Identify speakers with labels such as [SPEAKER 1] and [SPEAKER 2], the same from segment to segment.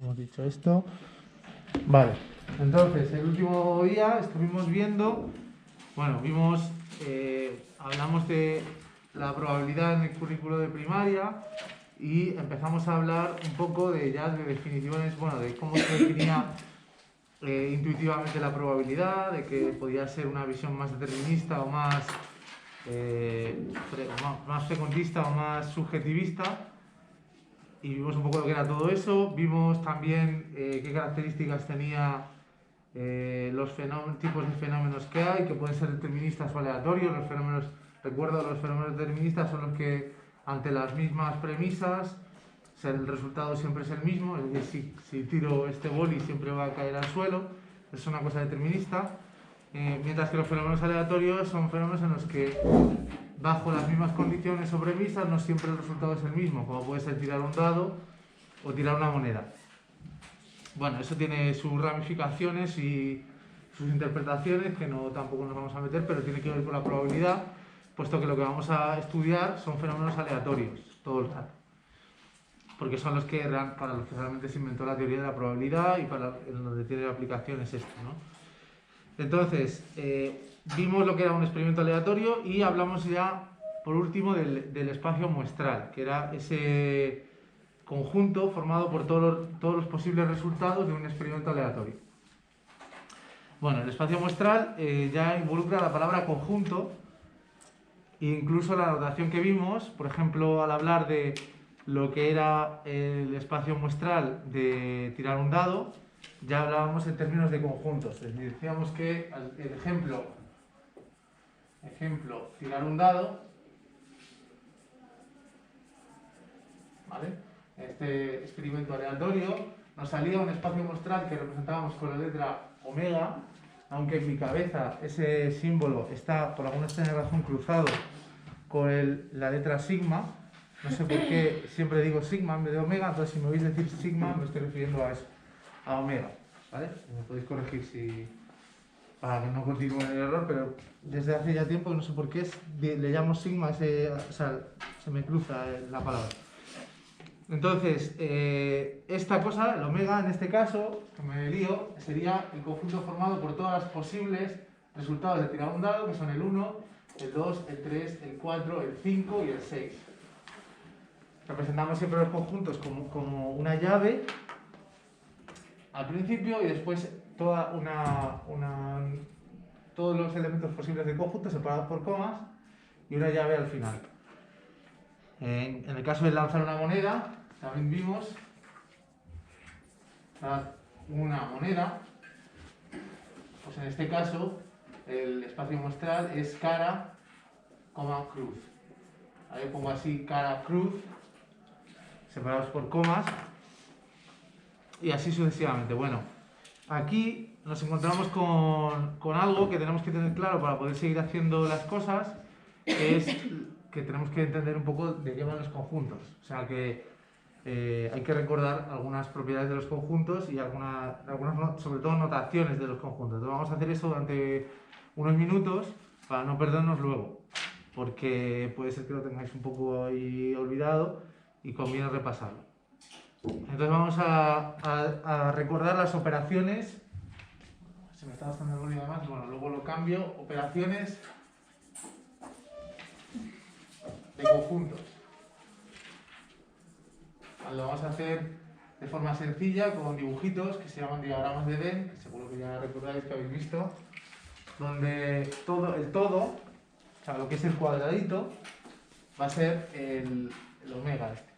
[SPEAKER 1] Hemos dicho esto. Vale, entonces el último día estuvimos viendo, hablamos de la probabilidad en el currículo de primaria y empezamos a hablar un poco de definiciones, de cómo se definía intuitivamente la probabilidad, de que podía ser una visión más determinista o más fecundista o más subjetivista. Y vimos un poco lo que era todo eso, vimos también qué características tenía los tipos de fenómenos que hay, que pueden ser deterministas o aleatorios. Los fenómenos deterministas son los que ante las mismas premisas, el resultado siempre es el mismo, es decir, si tiro este boli siempre va a caer al suelo, es una cosa determinista. Mientras que los fenómenos aleatorios son fenómenos en los que bajo las mismas condiciones o premisas no siempre el resultado es el mismo, como puede ser tirar un dado o tirar una moneda. Bueno, eso tiene sus ramificaciones y sus interpretaciones, que tampoco nos vamos a meter, pero tiene que ver con la probabilidad, puesto que lo que vamos a estudiar son fenómenos aleatorios todo el rato, porque son para los que realmente se inventó la teoría de la probabilidad y en donde tiene aplicación es esto, ¿no? Entonces, vimos lo que era un experimento aleatorio y hablamos ya, por último, del espacio muestral, que era ese conjunto formado por todos los posibles resultados de un experimento aleatorio. Bueno, el espacio muestral ya involucra la palabra conjunto e incluso la notación que vimos, por ejemplo, al hablar de lo que era el espacio muestral de tirar un dado, ya hablábamos en términos de conjuntos. Es decir, decíamos que el ejemplo, tirar un dado, ¿vale? Este experimento aleatorio nos salía un espacio muestral que representábamos con la letra omega, aunque en mi cabeza ese símbolo está por alguna extraña razón cruzado con la letra sigma. No sé por qué siempre digo sigma en vez de omega, entonces si me oís decir sigma me estoy refiriendo a eso, a omega, ¿vale? Me podéis corregir para que no continúe el error, pero desde hace ya tiempo, no sé por qué, le llamo sigma, se me cruza la palabra. Entonces, esta cosa, el omega en este caso, que me lío, sería el conjunto formado por todas las posibles resultados de tirar un dado, que son el 1, el 2, el 3, el 4, el 5 y el 6. Representamos siempre los conjuntos como una llave al principio y después todos los elementos posibles del conjunto separados por comas y una llave al final. En el caso de lanzar una moneda, también vimos una moneda, pues en este caso el espacio muestral es cara, cruz. Ahí pongo así cara, cruz, separados por comas y así sucesivamente. Bueno, aquí nos encontramos con algo que tenemos que tener claro para poder seguir haciendo las cosas, que es que tenemos que entender un poco de qué van los conjuntos. O sea que hay que recordar algunas propiedades de los conjuntos y algunas sobre todo notaciones de los conjuntos. Entonces vamos a hacer eso durante unos minutos para no perdernos luego, porque puede ser que lo tengáis un poco ahí olvidado y conviene repasarlo. Entonces vamos a recordar las operaciones. Se me está gastando el boli además, bueno, luego lo cambio. Operaciones de conjuntos. Lo vamos a hacer de forma sencilla con dibujitos que se llaman diagramas de Venn, que seguro que ya recordáis que habéis visto, donde el todo, o sea, lo que es el cuadradito, va a ser el omega este.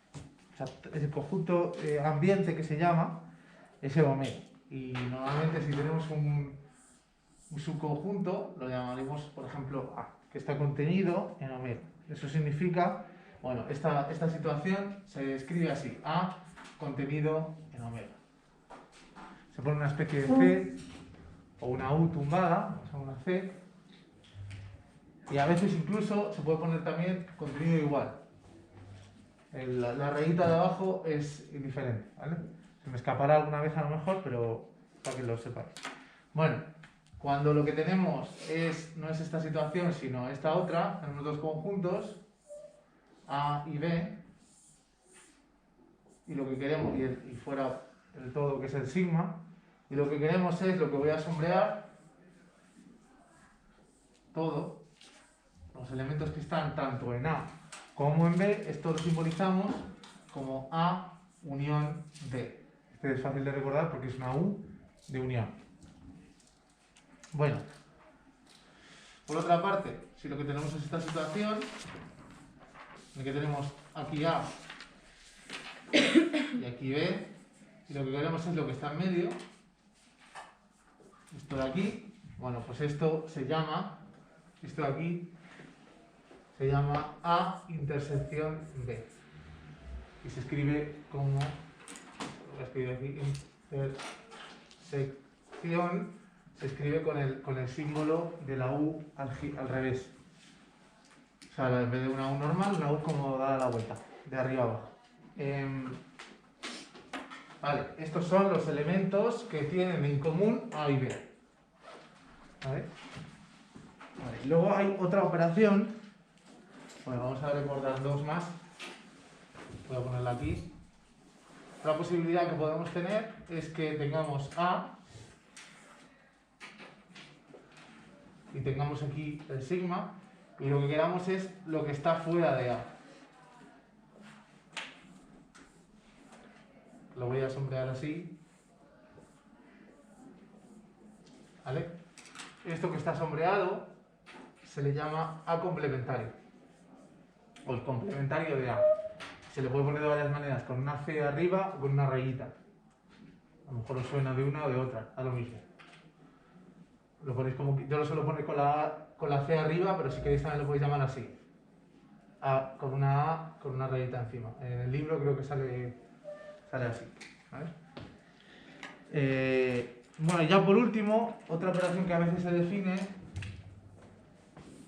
[SPEAKER 1] O sea, es el conjunto ambiente que se llama, es el omega. Y normalmente si tenemos un subconjunto, lo llamaremos, por ejemplo, A, que está contenido en omega. Eso significa, bueno, esta situación se escribe así, A contenido en omega. Se pone una especie de C o una U tumbada, o sea, una C, y a veces incluso se puede poner también contenido igual. La rayita de abajo es indiferente, ¿vale? Se me escapará alguna vez a lo mejor, pero para que lo sepáis. Bueno, cuando lo que tenemos no es esta situación, sino esta otra, tenemos dos conjuntos, A y B, y lo que queremos, y fuera el todo que es el sigma, y lo que queremos es, lo que voy a sombrear, todo, los elementos que están tanto en A como en B, esto lo simbolizamos como A unión D. Este es fácil de recordar porque es una U de unión. Bueno, por otra parte, si lo que tenemos es esta situación, en que tenemos aquí A y aquí B, y lo que queremos es lo que está en medio, esto de aquí, bueno, pues esto se llama, esto de aquí, se llama A intersección B. Y se escribe como, voy a escribir aquí, intersección, se escribe con el símbolo de la U al revés. O sea, en vez de una U normal, una U como da la vuelta, de arriba abajo. Vale, estos son los elementos que tienen en común A y B. ¿Vale? Vale, y luego hay otra operación. Bueno, vamos a recordar dos más. Voy a ponerla aquí. La posibilidad que podemos tener es que tengamos A y tengamos aquí el sigma, y lo que queramos es lo que está fuera de A. Lo voy a sombrear así. ¿Vale? Esto que está sombreado se le llama A complementario, o el complementario de A. Se le puede poner de varias maneras, con una C arriba o con una rayita. A lo mejor os suena de una o de otra, a lo mismo. Lo ponéis como, yo lo suelo poner con la C arriba, pero si queréis también lo podéis llamar así. A con una rayita encima. En el libro creo que sale así. ¿Vale? Bueno, ya por último, otra operación que a veces se define,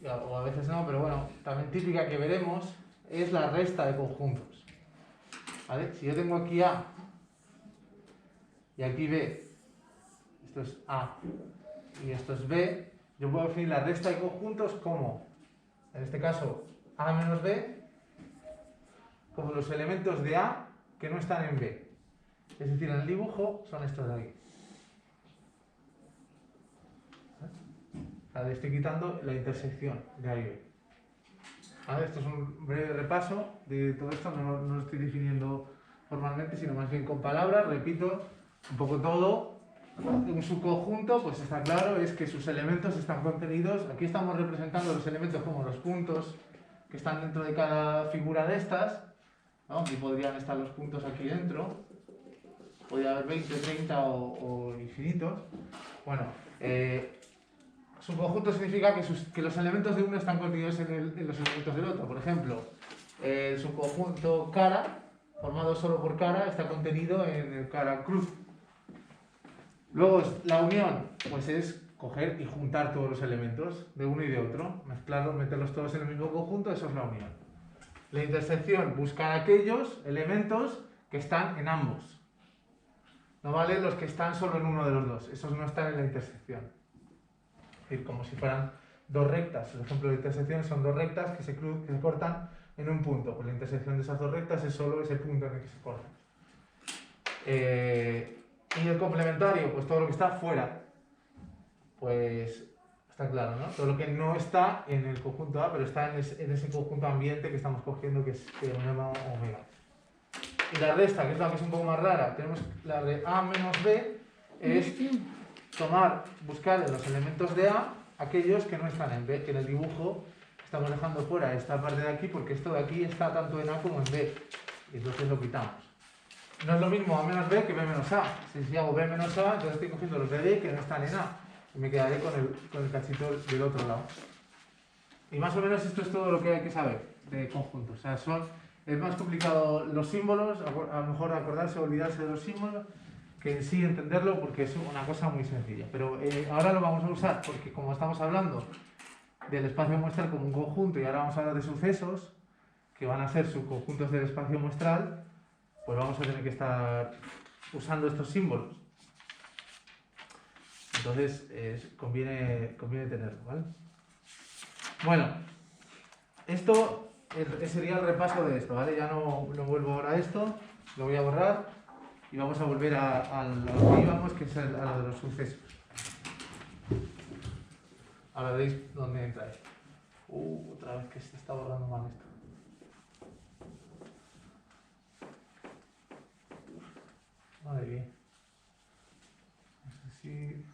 [SPEAKER 1] o a veces no, pero bueno, también típica que veremos, es la resta de conjuntos. ¿Vale? Si yo tengo aquí A y aquí B, esto es A y esto es B, yo puedo definir la resta de conjuntos como, en este caso, A menos B, como los elementos de A que no están en B. Es decir, en el dibujo son estos de aquí. Estoy quitando la intersección de A y B. ¿Vale? Esto es un breve repaso de todo esto, no lo estoy definiendo formalmente, sino más bien con palabras. Repito un poco todo. Un subconjunto, pues está claro, es que sus elementos están contenidos. Aquí estamos representando los elementos como los puntos que están dentro de cada figura de estas, ¿no? Aquí podrían estar los puntos aquí dentro. Podría haber 20, 30 o infinitos. Bueno, subconjunto significa que los elementos de uno están contenidos en los elementos del otro. Por ejemplo, el subconjunto cara, formado solo por cara, está contenido en el cara cruz. Luego la unión, pues es coger y juntar todos los elementos de uno y de otro, mezclarlos, meterlos todos en el mismo conjunto, eso es la unión. La intersección, buscar aquellos elementos que están en ambos. No vale los que están solo en uno de los dos, esos no están en la intersección. Es decir, como si fueran dos rectas. El ejemplo de intersección son dos rectas que se cortan en un punto. Pues la intersección de esas dos rectas es solo ese punto en el que se cortan. Y el complementario, pues todo lo que está fuera. Pues está claro, ¿no? Todo lo que no está en el conjunto A, pero está en ese conjunto ambiente que estamos cogiendo, que llamamos omega. Y la resta, que es la que es un poco más rara, tenemos la de A menos B, es buscar en los elementos de A aquellos que no están en B, que en el dibujo estamos dejando fuera esta parte de aquí, porque esto de aquí está tanto en A como en B, y entonces lo quitamos. No es lo mismo A menos B que B menos A. Si hago B menos A, entonces estoy cogiendo los de B que no están en A, y me quedaré con el cachito del otro lado. Y más o menos esto es todo lo que hay que saber de conjuntos. O sea, es más complicado los símbolos, a lo mejor acordarse o olvidarse de los símbolos, que en sí entenderlo, porque es una cosa muy sencilla. Pero ahora lo vamos a usar porque como estamos hablando del espacio muestral como un conjunto y ahora vamos a hablar de sucesos, que van a ser subconjuntos del espacio muestral, pues vamos a tener que estar usando estos símbolos. Entonces conviene tenerlo, ¿vale? Bueno, esto sería el repaso de esto, ¿vale? Ya no vuelvo ahora a esto, lo voy a borrar. y vamos a volver a lo que íbamos, que es a lo de los sucesos. Ahora veis dónde entra esto. Otra vez que se está borrando mal esto. Madre mía. Así.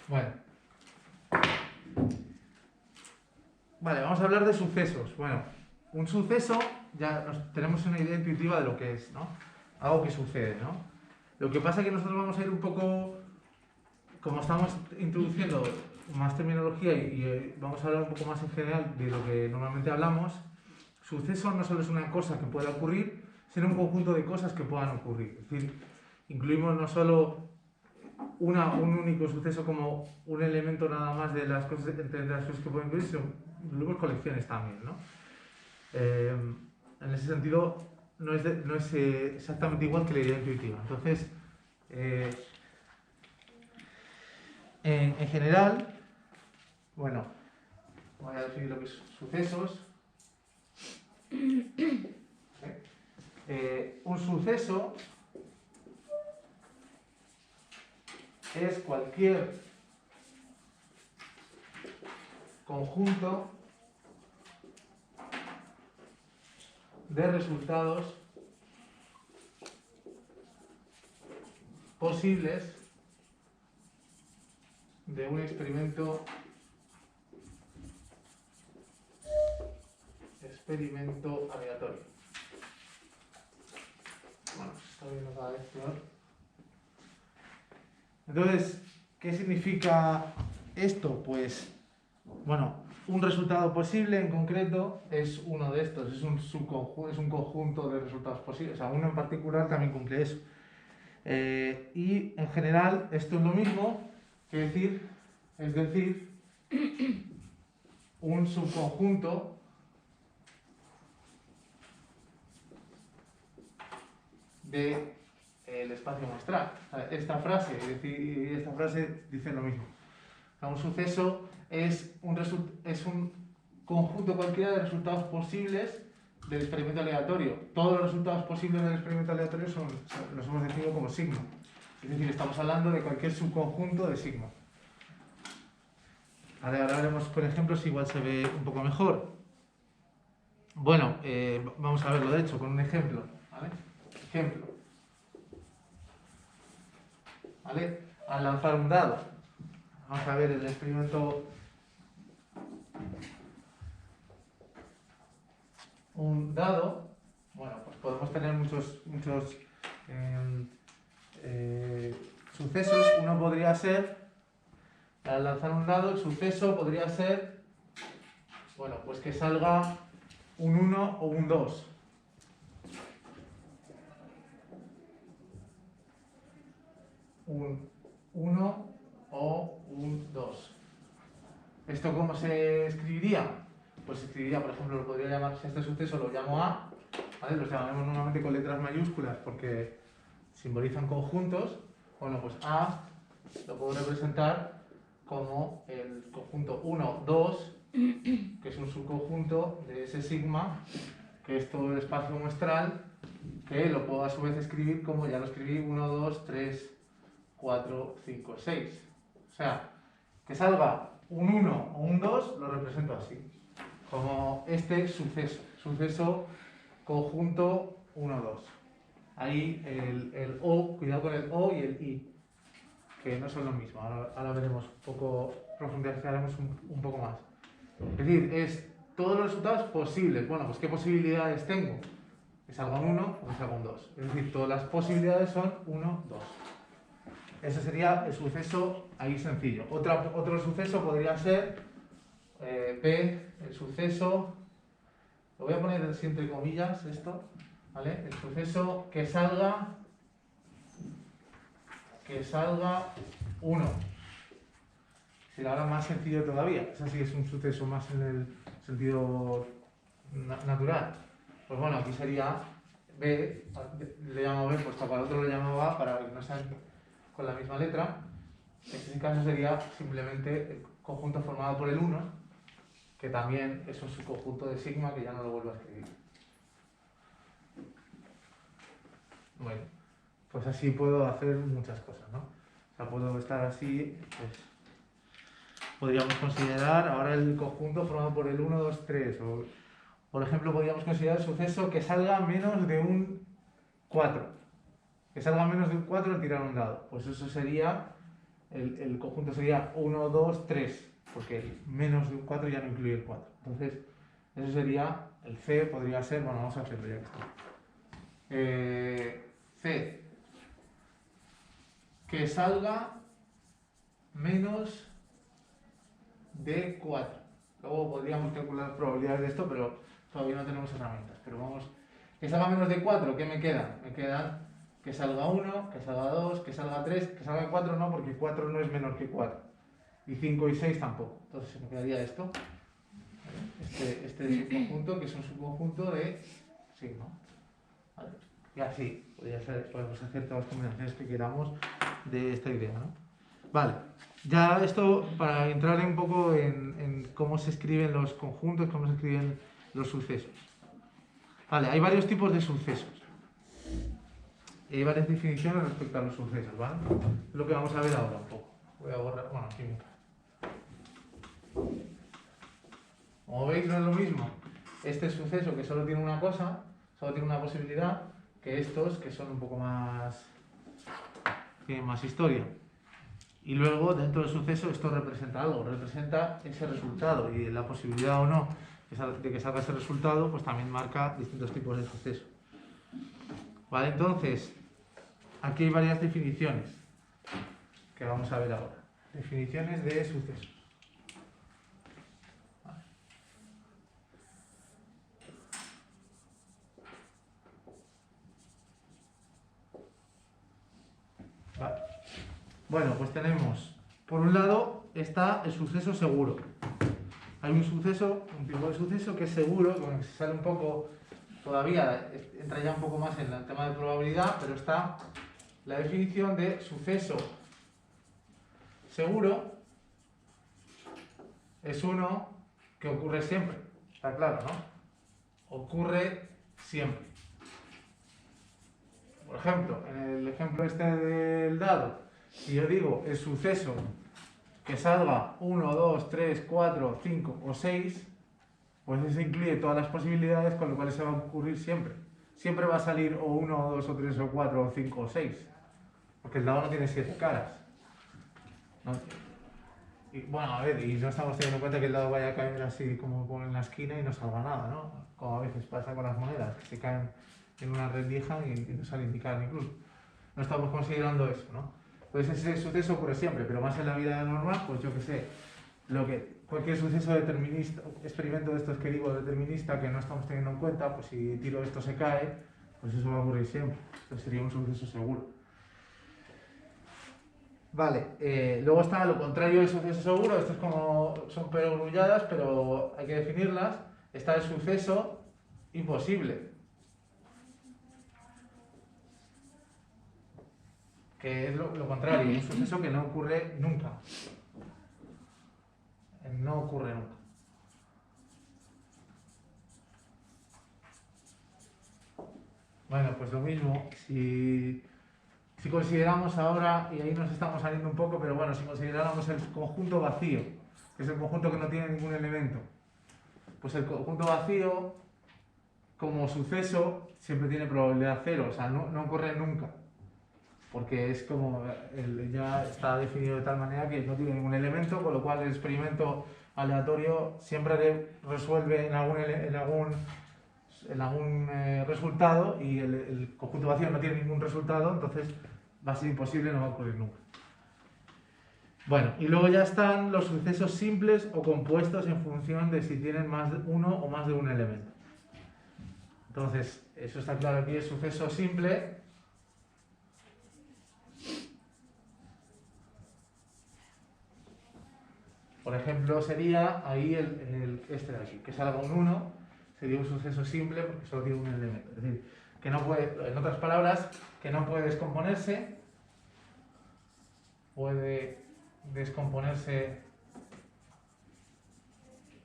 [SPEAKER 1] Bueno. Vale, vamos a hablar de sucesos. Bueno, un suceso, ya tenemos una idea intuitiva de lo que es, ¿no? Algo que sucede, ¿no? Lo que pasa es que nosotros vamos a ir un poco, como estamos introduciendo más terminología y vamos a hablar un poco más en general de lo que normalmente hablamos. Suceso no solo es una cosa que pueda ocurrir, sino un conjunto de cosas que puedan ocurrir. Es decir, incluimos no solo un único suceso como un elemento nada más de las cosas, entre las cosas que pueden ocurrir, sino incluimos colecciones también, ¿no? En ese sentido, no es exactamente igual que la idea intuitiva. Entonces, en general, bueno, voy a definir lo que es sucesos. Un suceso es cualquier conjunto de resultados posibles de un experimento aleatorio. Bueno, se está viendo cada vez peor. Entonces, ¿qué significa esto? Pues, bueno, un resultado posible en concreto es uno de estos, es un subconjunto, es un conjunto de resultados posibles, o sea, uno en particular también cumple eso. Y en general esto es lo mismo que decir, es decir, un subconjunto del espacio muestral. O sea, esta frase dice lo mismo. O sea, un suceso es un conjunto cualquiera de resultados posibles del experimento aleatorio. Todos los resultados posibles del experimento aleatorio los hemos definido como sigma. Es decir, estamos hablando de cualquier subconjunto de sigma. Vale, ahora veremos con ejemplos si igual se ve un poco mejor. Bueno, vamos a verlo de hecho con un ejemplo. ¿Vale? Ejemplo. ¿Vale? Al lanzar un dado. Vamos a ver el experimento. Un dado. Bueno, pues podemos tener muchos sucesos. Uno podría ser, al lanzar un dado, el suceso podría ser, bueno, pues que salga un 1 o un 2. Un 1 o un 2. ¿Esto cómo se escribiría? Pues se escribiría, por ejemplo, lo podría llamar, si este suceso lo llamo A, ¿vale? Los llamaremos normalmente con letras mayúsculas porque simbolizan conjuntos. Bueno, pues A lo puedo representar como el conjunto 1, 2, que es un subconjunto de ese sigma, que es todo el espacio muestral, que lo puedo a su vez escribir como ya lo escribí, 1, 2, 3, 4, 5, 6. O sea, que salga un 1 o un 2 lo represento así, como este suceso conjunto 1, 2. Ahí el O, cuidado con el O y el I, que no son lo mismo. Ahora veremos un poco, profundizaremos un poco más. Es decir, es todos los resultados posibles. Bueno, pues ¿qué posibilidades tengo? Que salga un 1 o que salga un 2. Es decir, todas las posibilidades son 1, 2. Ese sería el suceso ahí sencillo. Otro suceso podría ser P, el suceso, lo voy a poner así entre comillas esto, ¿vale? El suceso que salga 1. Será ahora más sencillo todavía. Ese sí es un suceso más en el sentido natural. Pues bueno, aquí sería B, le llamo B, pues para el otro lo llamo A para que no sean con la misma letra. En este caso sería simplemente el conjunto formado por el 1, que también es un subconjunto de sigma que ya no lo vuelvo a escribir. Bueno, pues así puedo hacer muchas cosas, ¿no? O sea, puedo estar así, pues podríamos considerar ahora el conjunto formado por el 1, 2, 3. O, por ejemplo, podríamos considerar el suceso que salga menos de un 4. Que salga menos de un 4 al tirar un dado. Pues eso sería, el conjunto sería 1, 2, 3. Porque menos de un 4 ya no incluye el 4. Entonces, eso sería, el C podría ser, bueno, vamos a hacerlo ya que está. C, que salga menos de 4. Luego podríamos calcular las probabilidades de esto, pero todavía no tenemos herramientas. Pero vamos, que salga menos de 4, ¿qué me quedan? Me quedan que salga 1, que salga 2, que salga 3, que salga 4 no, porque 4 no es menor que 4. Y 5 y 6 tampoco. Entonces me quedaría esto. Este subconjunto, que es un subconjunto de sigma. ¿Vale? Y así podemos hacer todas las combinaciones que queramos de esta idea, ¿no? Vale, ya esto para entrar un poco en cómo se escriben los conjuntos, cómo se escriben los sucesos. Vale, hay varios tipos de sucesos. Y hay varias definiciones respecto a los sucesos, ¿vale? Es lo que vamos a ver ahora un poco. Voy a borrar, bueno, aquí mismo. Como veis, no es lo mismo este suceso que solo tiene una cosa, solo tiene una posibilidad, que estos que son un poco más, tienen más historia. Y luego, dentro del suceso, esto representa algo, representa ese resultado, y la posibilidad o no de que salga ese resultado, pues también marca distintos tipos de suceso. Vale, entonces, aquí hay varias definiciones que vamos a ver ahora. Definiciones de sucesos. Vale. Bueno, pues tenemos, por un lado, está el suceso seguro. Hay un suceso, un tipo de suceso que es seguro, que se sale un poco, todavía entra ya un poco más en el tema de probabilidad, pero está la definición de suceso seguro, es uno que ocurre siempre, está claro, ¿no? Ocurre siempre. Por ejemplo, en el ejemplo este del dado, si yo digo el suceso que salga 1, 2, 3, 4, 5 o 6, pues eso incluye todas las posibilidades, con lo cual se va a ocurrir siempre. Siempre va a salir o 1, o 2, o 3, o 4, o 5, o 6. Porque el dado no tiene 7 caras. ¿No? Y, bueno, a ver, y no estamos teniendo en cuenta que el dado vaya a caer así como en la esquina y no salga nada, ¿no? Como a veces pasa con las monedas, que se caen en una rendija y no sale indicar ni cruz. No estamos considerando eso, ¿no? Pues ese suceso ocurre siempre, pero más en la vida normal, pues yo qué sé, cualquier suceso determinista, experimento de estos que digo determinista que no estamos teniendo en cuenta, pues si tiro esto se cae, pues eso va a ocurrir siempre. Entonces sería un suceso seguro. Vale, luego está lo contrario del suceso seguro, esto es como, son perogrulladas, pero hay que definirlas. Está el suceso imposible, que es lo contrario, un suceso que no ocurre nunca. No ocurre nunca. Bueno, pues lo mismo, si consideramos ahora, y ahí nos estamos saliendo un poco, pero bueno, si consideráramos el conjunto vacío, que es el conjunto que no tiene ningún elemento, pues el conjunto vacío, como suceso, siempre tiene probabilidad cero, o sea, no ocurre nunca. Porque es como, ya está definido de tal manera que no tiene ningún elemento, con lo cual el experimento aleatorio siempre resuelve en algún resultado, y el conjunto vacío no tiene ningún resultado, entonces va a ser imposible, no va a ocurrir nunca. Bueno, y luego ya están los sucesos simples o compuestos en función de si tienen más de uno o más de un elemento. Entonces, eso está claro aquí, el suceso simple por ejemplo, sería ahí este de aquí, que salga un 1, sería un suceso simple porque solo tiene un elemento. Es decir, que no puede, en otras palabras, que no puede descomponerse,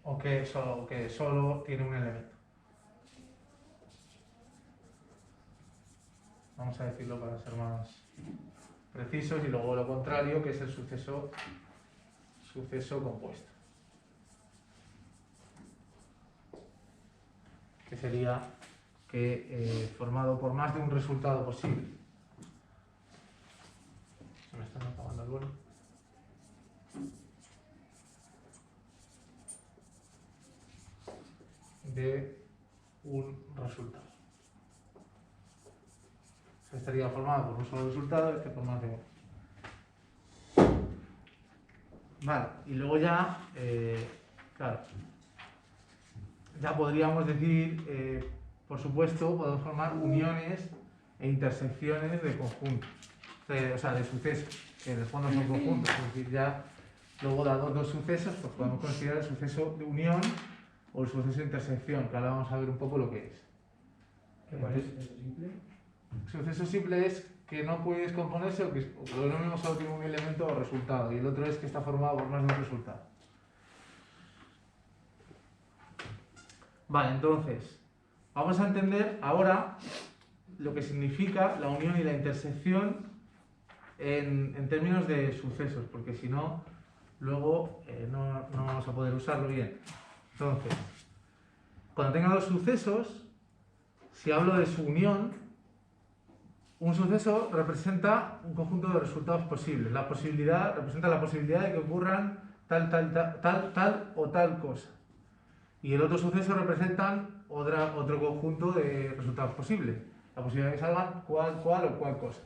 [SPEAKER 1] o que solo tiene un elemento. Vamos a decirlo para ser más precisos, y luego lo contrario, que es el suceso compuesto, que sería formado por más de un resultado posible. Se me está acabando el boli. De un resultado. Se estaría formado por un solo resultado, por más de uno. Vale, y luego ya, claro, ya podríamos decir, por supuesto, podemos formar uniones e intersecciones de conjuntos, o sea, de sucesos, que en el fondo son conjuntos. Es decir, ya luego dados dos sucesos, pues podemos considerar el suceso de unión o el suceso de intersección, que ahora vamos a ver un poco lo que es.
[SPEAKER 2] ¿Cuál es suceso simple?
[SPEAKER 1] Suceso simple es que no puede descomponerse o que lo mismo solo tiene un elemento o resultado, y el otro es que está formado por más de un resultado. Vale, entonces, vamos a entender ahora lo que significa la unión y la intersección en términos de sucesos, porque si no, luego no vamos a poder usarlo bien. Entonces, cuando tenga dos sucesos, si hablo de su unión, un suceso representa un conjunto de resultados posibles. Representa la posibilidad de que ocurran tal o tal cosa. Y el otro suceso representan otro conjunto de resultados posibles. La posibilidad de que salgan cual o cual cosa.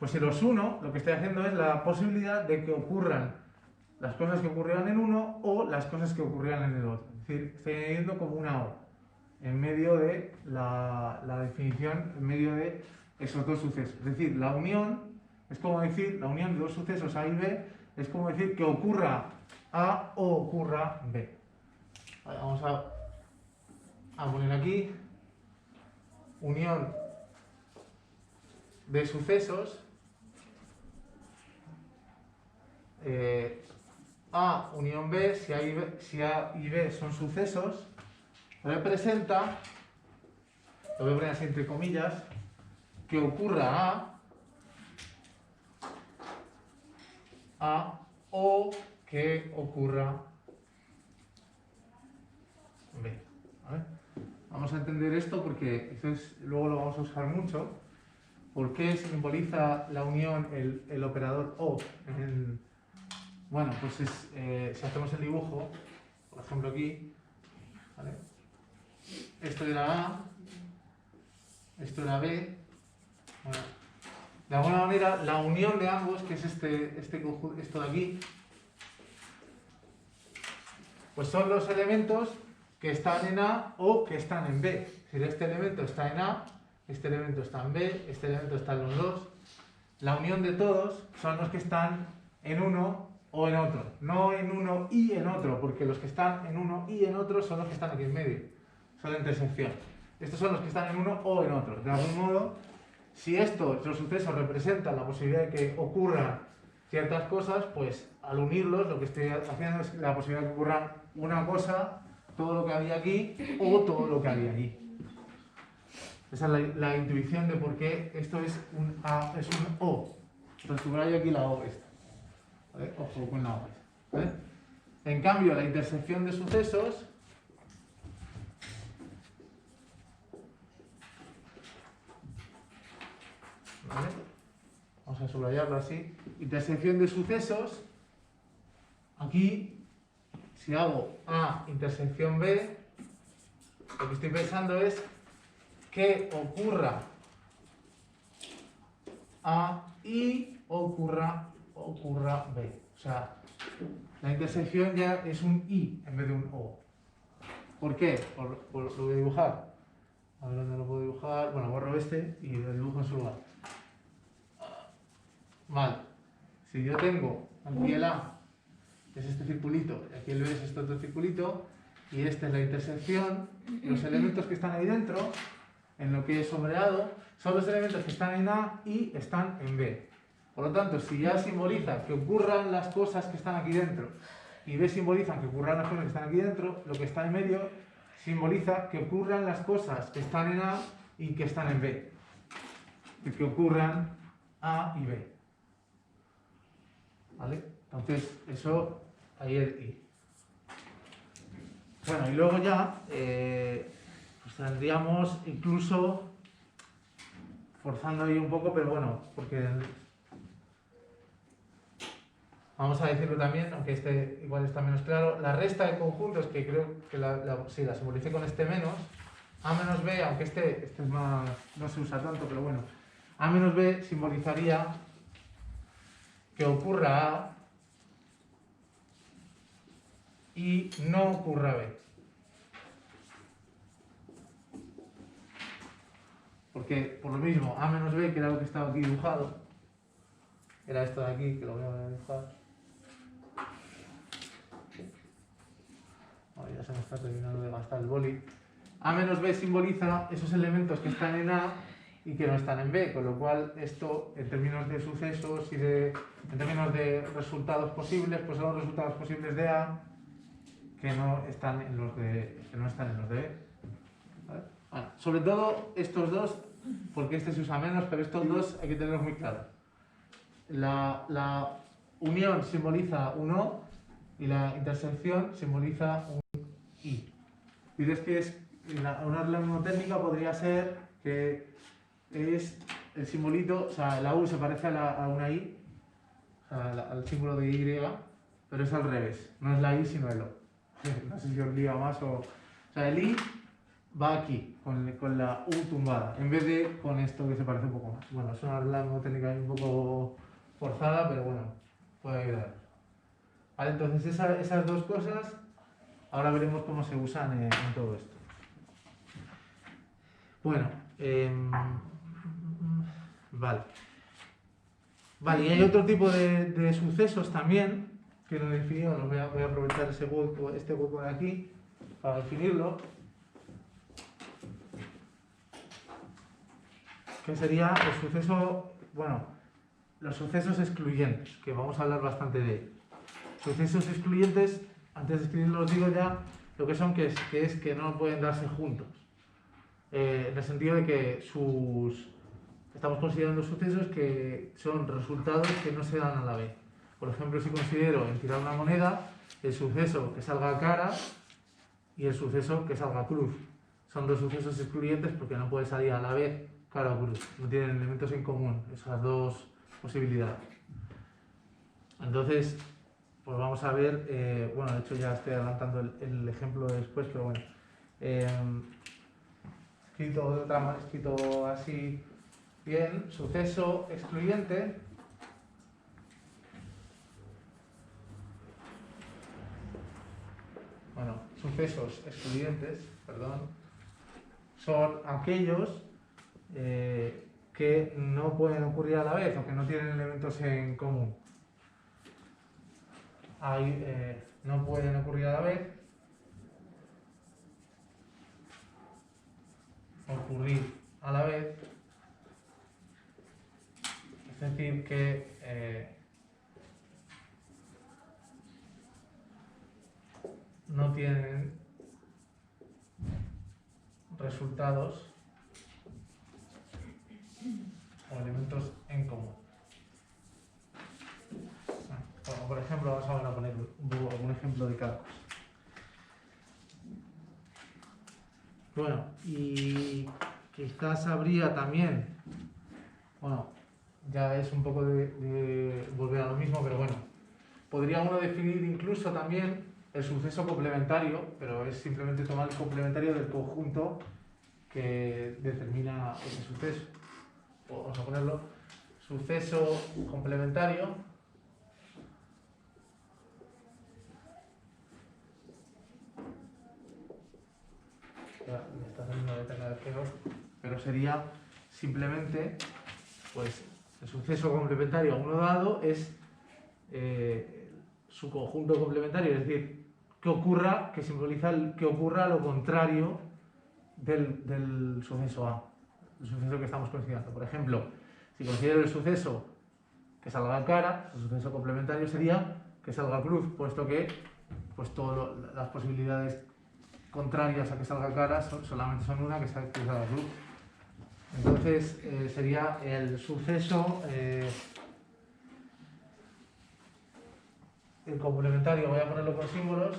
[SPEAKER 1] Pues si los uno, lo que estoy haciendo es la posibilidad de que ocurran las cosas que ocurrieran en uno o las cosas que ocurrieran en el otro. Es decir, estoy añadiendo como una O en medio de la definición, en medio de esos dos sucesos. Es decir, la unión es como decir, la unión de dos sucesos A y B es como decir que ocurra A o ocurra B. Vale, vamos a poner aquí unión de sucesos. A unión B, si A y B son sucesos, representa, lo voy a poner así entre comillas, que ocurra A o que ocurra B. ¿Vale? Vamos a entender esto porque luego lo vamos a usar mucho. ¿Por qué simboliza la unión el operador O? Bueno, pues si hacemos el dibujo, por ejemplo aquí, ¿vale? Esto era A, esto era B. Bueno, de alguna manera, la unión de ambos, que es este conjunto, esto de aquí, pues son los elementos que están en A o que están en B. Es decir, este elemento está en A, este elemento está en B, este elemento está en los dos. La unión de todos son los que están en uno o en otro. No en uno y en otro, porque los que están en uno y en otro son los que están aquí en medio. Son la intersección. Estos son los que están en uno o en otro. De algún modo, si los sucesos representan la posibilidad de que ocurran ciertas cosas, pues al unirlos lo que estoy haciendo es la posibilidad de que ocurran una cosa, todo lo que había aquí o todo lo que había allí. Esa es la intuición de por qué esto es un A, es un O. Entonces subrayo aquí la O esta. ¿Vale? Ojo con la O esta. ¿Vale? En cambio, la intersección de sucesos ¿vale? Vamos a subrayarlo así. Intersección de sucesos. Aquí, si hago A intersección B, lo que estoy pensando es que ocurra A y ocurra B. O sea, la intersección ya es un I en vez de un O. ¿Por qué? Lo voy a dibujar. A ver dónde lo puedo dibujar. Bueno, borro este y lo dibujo en su lugar. Vale. Si yo tengo aquí el A, que es este circulito, y aquí el B es este otro circulito, y esta es la intersección, los elementos que están ahí dentro en lo que es sombreado, son los elementos que están en A y están en B. Por lo tanto, si A simboliza que ocurran las cosas que están aquí dentro y B simboliza que ocurran las cosas que están aquí dentro, lo que está en medio simboliza que ocurran las cosas que están en A y que están en B. Y que ocurran A y B. ¿Vale? Entonces, eso, ahí el I. Bueno, y luego ya, pues tendríamos incluso, forzando ahí un poco, pero bueno, porque vamos a decirlo también, aunque este igual está menos claro, la resta de conjuntos, que creo que sí, la simbolicé con este menos, A menos B, aunque este es más, no se usa tanto, pero bueno, A menos B simbolizaría que ocurra A y no ocurra B. Porque por lo mismo, A menos B, que era lo que estaba aquí dibujado, era esto de aquí, que lo voy a dibujar. Ya se me está terminando de gastar el boli. A menos B simboliza esos elementos que están en A y que no están en B, con lo cual esto, en términos de sucesos y en términos de resultados posibles, pues son los resultados posibles de A que no están en los de B. ¿Vale? Sobre todo estos dos, porque este se usa menos, pero estos dos hay que tenerlos muy claros. La unión simboliza un O y la intersección simboliza un I. Dices que es una mnemotécnica podría ser que es el simbolito, o sea, la U se parece a una I, o sea, al símbolo de Y, pero es al revés, no es la I sino el O. No sé si os liga más o sea, el I va aquí, con la U tumbada, en vez de con esto que se parece un poco más. Bueno, es una mnemotécnica un poco forzada, pero bueno, puede ayudar. Vale, entonces esas dos cosas, ahora veremos cómo se usan en todo esto. Bueno, vale. Vale, y hay otro tipo de sucesos también, que no he definido, voy a aprovechar este hueco de aquí, para definirlo. Que sería el suceso, bueno, los sucesos excluyentes, que vamos a hablar bastante de ellos. Sucesos excluyentes, antes de escribirlos digo ya lo que son, que es que no pueden darse juntos. En el sentido de que estamos considerando sucesos que son resultados que no se dan a la vez. Por ejemplo, si considero en tirar una moneda, el suceso que salga cara y el suceso que salga cruz. Son dos sucesos excluyentes porque no puede salir a la vez cara o cruz. No tienen elementos en común esas dos posibilidades. Entonces, pues vamos a ver, bueno, de hecho ya estoy adelantando el ejemplo de después, pero bueno. Escrito así bien, suceso excluyente. Bueno, sucesos excluyentes, perdón, son aquellos que no pueden ocurrir a la vez o que no tienen elementos en común. No pueden ocurrir a la vez, ocurrir a la vez, es decir, que no tienen resultados o elementos en común. Bueno, por ejemplo, vamos a poner algún ejemplo de cada cosa. Bueno, y quizás habría también, bueno, ya es un poco de volver a lo mismo, pero bueno, podría uno definir incluso también el suceso complementario, pero es simplemente tomar el complementario del conjunto que determina ese suceso. Vamos a ponerlo, suceso complementario. Ya me está saliendo de cada vez peor, pero sería simplemente, pues, el suceso complementario a uno dado es su conjunto complementario, es decir, que simboliza que ocurra lo contrario del suceso A, el suceso que estamos considerando. Por ejemplo, si considero el suceso que salga cara, el suceso complementario sería que salga cruz, puesto que pues todas las posibilidades contrarias a que salga cara solamente son una, que salga cruz. Entonces sería el suceso, el complementario, voy a ponerlo con símbolos,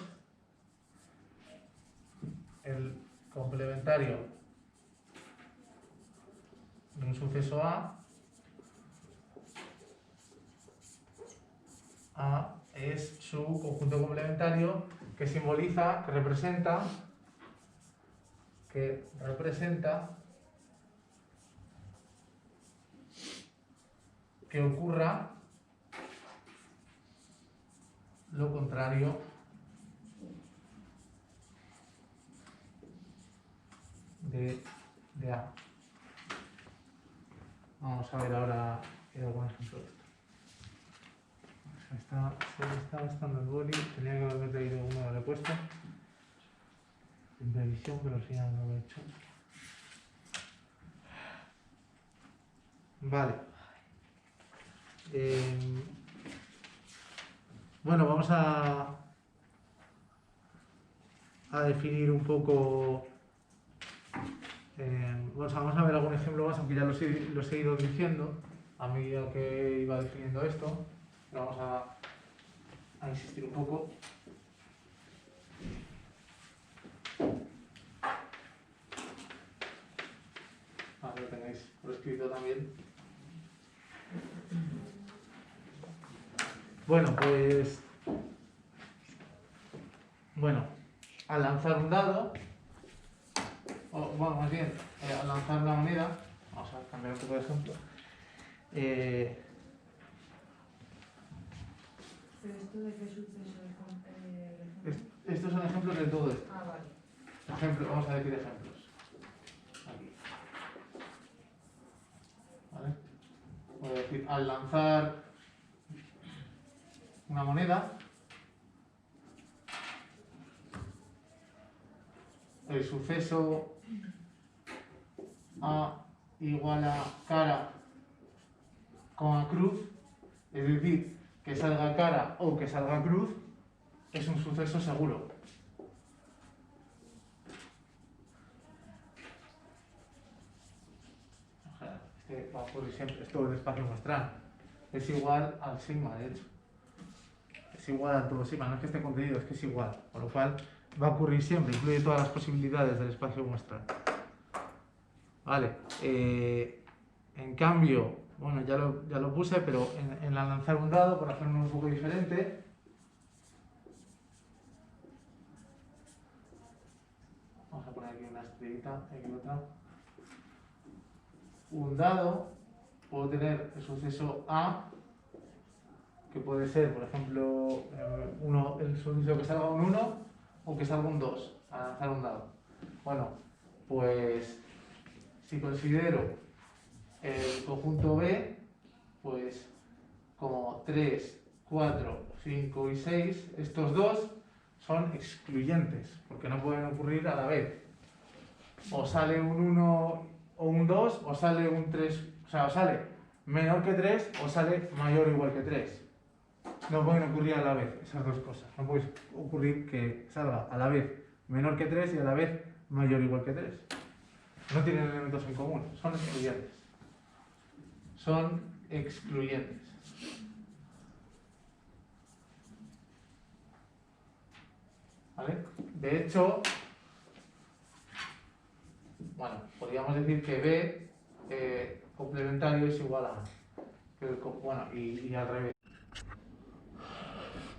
[SPEAKER 1] el complementario de un suceso A es su conjunto complementario que simboliza, que representa que ocurra lo contrario de A. Vamos a ver ahora algún ejemplo de esto. Se está gastando el boli, tenía que haber traído uno, lo he puesto en previsión, pero al final no lo he hecho. Vale. Bueno, vamos a definir un poco. Vamos a ver algún ejemplo más, aunque ya los he ido diciendo a medida que iba definiendo esto. Pero vamos a insistir un poco. Que lo tengáis por escrito también. Bueno, pues. Al lanzar un dado, más bien, al lanzar una moneda, vamos a cambiar un poco de ejemplo.
[SPEAKER 3] ¿Pero esto de qué suceso es?
[SPEAKER 1] Estos son ejemplos de todo esto.
[SPEAKER 3] Vale.
[SPEAKER 1] Vamos a decir ejemplos. Aquí. ¿Vale? Voy a decir, al lanzar una moneda, el suceso A igual a cara, cruz, es decir, que salga cara o que salga cruz, es un suceso seguro. Este va a ocurrir siempre, esto del espacio muestral. Es igual al sigma, de hecho. Es igual a todo sigma, no es que esté contenido, es que es igual. Por lo cual va a ocurrir siempre, incluye todas las posibilidades del espacio muestral. Vale. En cambio, bueno, ya lo puse, pero en la lanzar un dado, por hacerlo un poco diferente, vamos a poner aquí una estrellita, aquí otra. Un dado, puedo tener el suceso A, que puede ser, por ejemplo, el suceso que salga un 1 o que salga un 2 a lanzar un dado. Bueno, pues si considero el conjunto B, pues como 3, 4, 5 y 6, estos dos son excluyentes, porque no pueden ocurrir a la vez. O sale un 1 o un 2, o sale un 3, o sea, o sale menor que 3 o sale mayor o igual que 3. No pueden ocurrir a la vez esas dos cosas. No puede ocurrir que salga a la vez menor que 3 y a la vez mayor o igual que 3. No tienen elementos en común, son excluyentes. Son excluyentes. ¿Vale? De hecho, bueno, podríamos decir que B complementario es igual a A. Bueno, y al revés.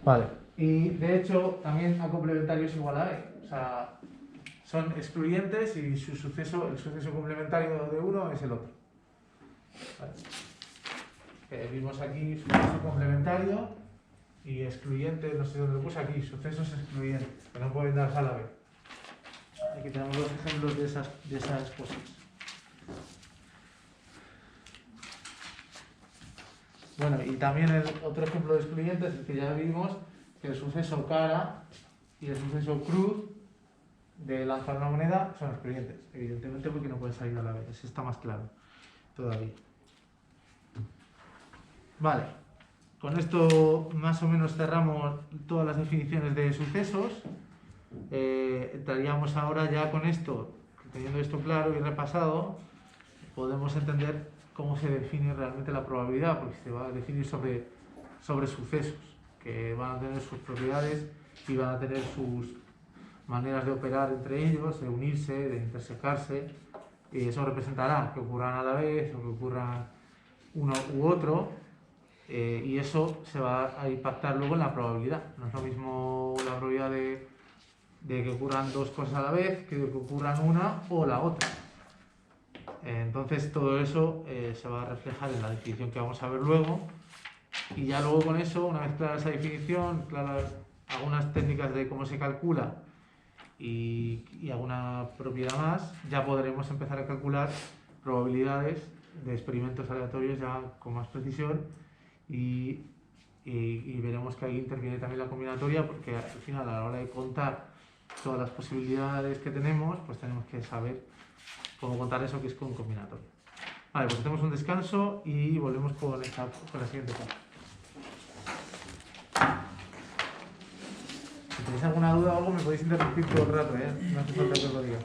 [SPEAKER 1] Vale. Y de hecho, también A complementario es igual a E. O sea, son excluyentes y el suceso complementario de uno es el otro. Vale. Vimos aquí suceso complementario y excluyente, no sé dónde lo puse aquí, sucesos excluyentes, que no pueden darse a la vez. Aquí tenemos dos ejemplos de esas cosas. Bueno, y también el otro ejemplo de excluyentes es que ya vimos que el suceso cara y el suceso cruz de lanzar una moneda son los clientes, evidentemente, porque no pueden salir a la vez. Eso está más claro todavía. Vale, con esto más o menos cerramos todas las definiciones de sucesos. Entraríamos ahora ya con esto, teniendo esto claro y repasado, podemos entender cómo se define realmente la probabilidad, porque se va a definir sobre sucesos, que van a tener sus propiedades y van a tener sus maneras de operar entre ellos, de unirse, de intersecarse, y eso representará que ocurran a la vez o que ocurran uno u otro, y eso se va a impactar luego en la probabilidad. No es lo mismo la probabilidad de que ocurran dos cosas a la vez que de que ocurran una o la otra. Entonces todo eso se va a reflejar en la definición que vamos a ver luego, y ya luego con eso, una vez clara esa definición, claras algunas técnicas de cómo se calcula y alguna propiedad más, ya podremos empezar a calcular probabilidades de experimentos aleatorios ya con más precisión, y veremos que ahí interviene también la combinatoria, porque al final, a la hora de contar todas las posibilidades que tenemos, pues tenemos que saber cómo contar eso, que es con combinatoria. Vale, pues hacemos un descanso y volvemos con la siguiente parte. Si tenéis alguna duda o algo, me podéis interrumpir todo el rato, no hace falta que os lo diga.